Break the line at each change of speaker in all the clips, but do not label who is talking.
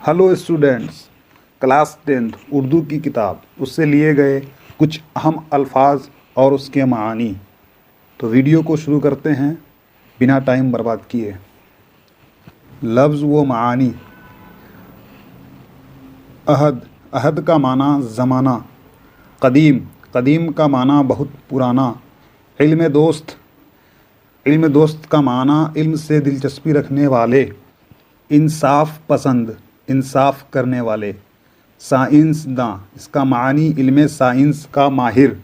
Hello students, class 10th Urdu की किताब उससे लिए गए कुछ अहम अल्फाज और उसके मानी। तो वीडियो को शुरू करते हैं बिना टाइम बर्बाद किए। लफ्ज़ व मानी। अहद, अहद का माना ज़माना। कदीम, कदीम का माना बहुत पुराना। इल्म दोस्त, इल्म दोस्त का माना इल्म से दिलचस्पी रखने वाले। इंसाफ पसंद, इंसाफ करने वाले। साइंसदां, इसका मानी इल्म साइंस का माहिर।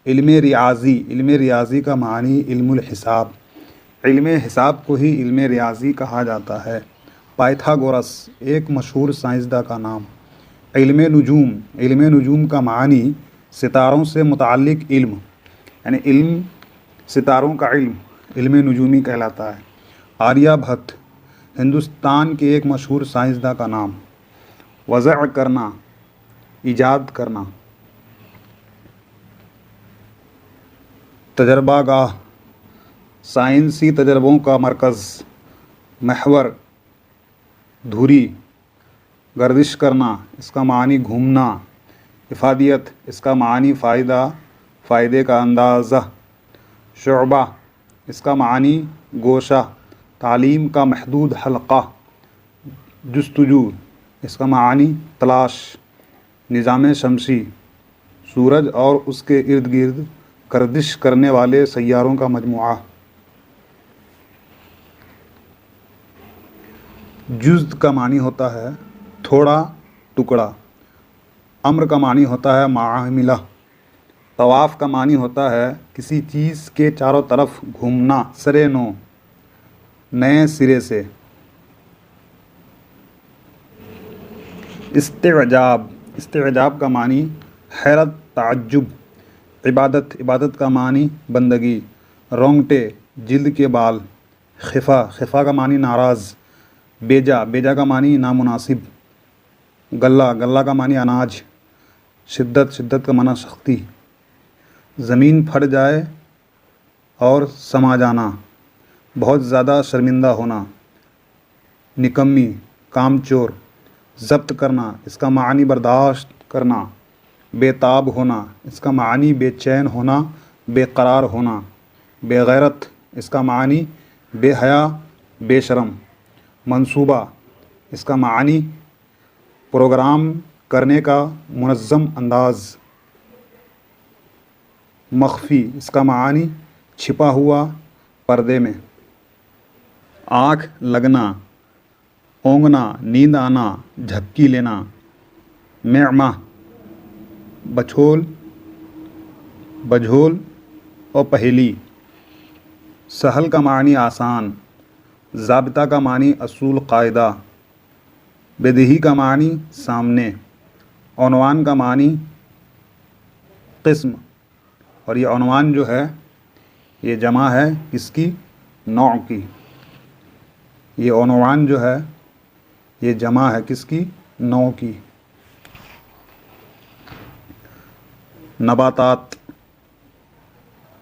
इल्म रियाज़ी, इल्म रियाज़ी का मानी इल्मुल हिसाब। इल्म हिसाब को ही इल्म रियाज़ी कहा जाता है। पाइथागोरस, एक मशहूर साइंसदां का नाम। इल्म नुजूम, इल्म नुजूम का मानी सितारों से मुताल्लिक़ इल्म, यानी इल्म सितारों का इल्म इल्म नुजूमी कहलाता है। आर्यभट्ट, हिंदुस्तान के एक मशहूर साइंसदां का नाम। वज़अ करना, ईजाद करना। तजर्बागाह, साइंसी तजर्बों का मरकज़। महवर, धुरी। गर्दिश करना, इसका मानी घूमना। इफ़ादियत, इसका मानी फ़ायदा, फ़ायदे का अंदाज़ा। शुअबा, इसका मानी गोशा, तालीम का महदूद हल्का। जुस्तजू, इसका मानी तलाश। निज़ाम शमसी, सूरज और उसके इर्द गिर्द गर्दिश करने वाले सैयारों का मजमुआ। जुज़् का मानी होता है थोड़ा टुकड़ा। अम्र का मानी होता है मामिला। तवाफ़ का मानी होता है किसी चीज़ के चारों तरफ घूमना, सरे नो, नए सिरे से। इस्तिअजाब, इस्तिअजाब का मानी हैरत, ताज्जुब। इबादत, इबादत का मानी बंदगी। रोंगटे, जिल्द के बाल। खिफ़ा, खिफ़ा का मानी नाराज़। बेजा, बेजा का मानी नामुनासिब। गल्ला, गल्ला का मानी अनाज। शिद्दत, शिद्दत का माना सख्ती। ज़मीन फट जाए और समा जाना, बहुत ज़्यादा शर्मिंदा होना। निकम्मी, कामचोर। ज़ब्त करना, इसका मानी बर्दाश्त करना। बेताब होना, इसका मानी बेचैन होना, बेकरार होना। बेगैरत, इसका मानी बेहया, बेशरम। मंसूबा, इसका मानी प्रोग्राम करने का मुनज़्ज़म अंदाज़। मख्फ़ी, इसका मानी छिपा हुआ, पर्दे में। आँख लगना, ओंगना, नींद आना, झपकी लेना। मेअमा, बछोल, बझोल और पहेली। सहल का मानी आसान। ज़ाबिता का मानी असूल कायदा। बेदही का मानी सामने। उन्वान का मानी क़िस्म, और ये उन्वान जो है ये जमा है किसकी? नौ की। ये उन्वान जो है ये जमा है किसकी? नौ की। नबातात,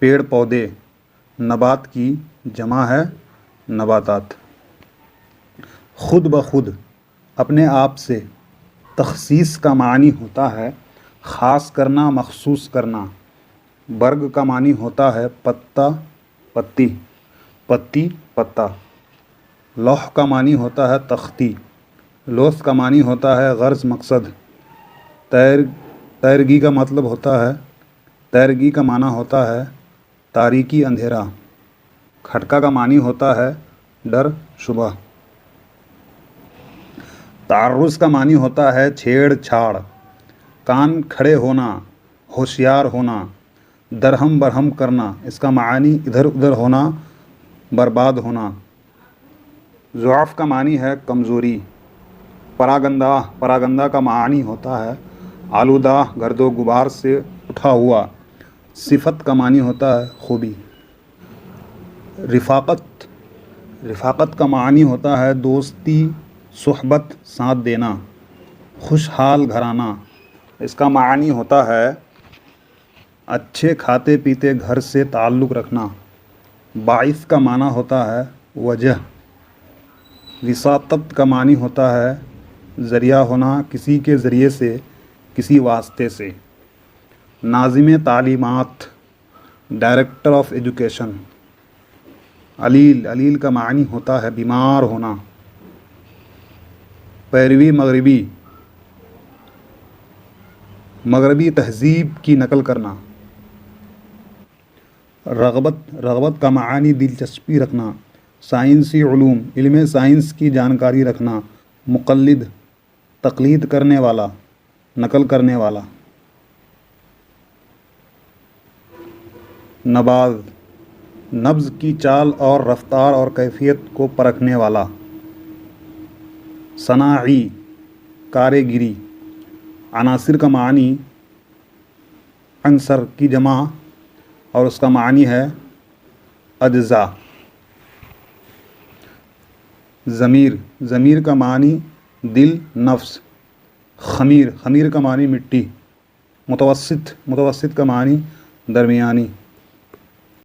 पेड़ पौधे। नबात की जमा है नबातात। खुद ब खुद, अपने आप से। तख़सीस का मानी होता है ख़ास करना, मखसूस करना। बर्ग का मानी होता है पत्ता, पत्ती। पत्ती, पत्ता। लौह का मानी होता है तख्ती। लोथ का मानी होता है गर्ज़, मकसद। तैरगी का मतलब होता है, तैरगी का माना होता है तारीकी, अंधेरा। खटका का मानी होता है डर, शुबा। तारुज़ का मानी होता है छेड़छाड़। कान खड़े होना, होशियार होना। दरहम बरहम करना, इसका मानी इधर उधर होना, बर्बाद होना। ज़ुआफ़ का मानी है कमज़ोरी। परागंदा, परागंदा का मानी होता है आलूदा, गर्दो गुबार से उठा हुआ। सिफत का मानी होता है खूबी। रिफ़ाक़त, रिफ़ाक़त का मानी होता है दोस्ती, सुहबत, साथ देना। खुशहाल घराना, इसका मानी होता है अच्छे खाते पीते घर से ताल्लुक़ रखना। बाइस का माना होता है वजह। विसातत का मानी होता है ذریعہ ہونا کسی کے ذریعے سے، کسی واسطے سے۔ ناظم تعلیمات، ڈائریکٹر آف ایجوکیشن۔ علیل، علیل کا معنی ہوتا ہے بیمار ہونا۔ پیروی مغربی، مغربی تہذیب کی نقل کرنا۔ رغبت، رغبت کا معنی دلچسپی رکھنا۔ سائنسی علوم، علم سائنس کی جانکاری رکھنا۔ مقلد، تقلید کرنے والا، نقل کرنے والا۔ نباذ، نبض کی چال اور رفتار اور کیفیت کو پرکھنے والا۔ صناعی، کاریگری۔ عناصر کا معنی عنصر کی جمع اور اس کا معنی ہے اجزاء۔ ضمیر، ضمیر کا معنی دل، نفس۔ خمیر، خمیر کا معنی مٹی۔ متوسط، متوسط کا معنی درمیانی۔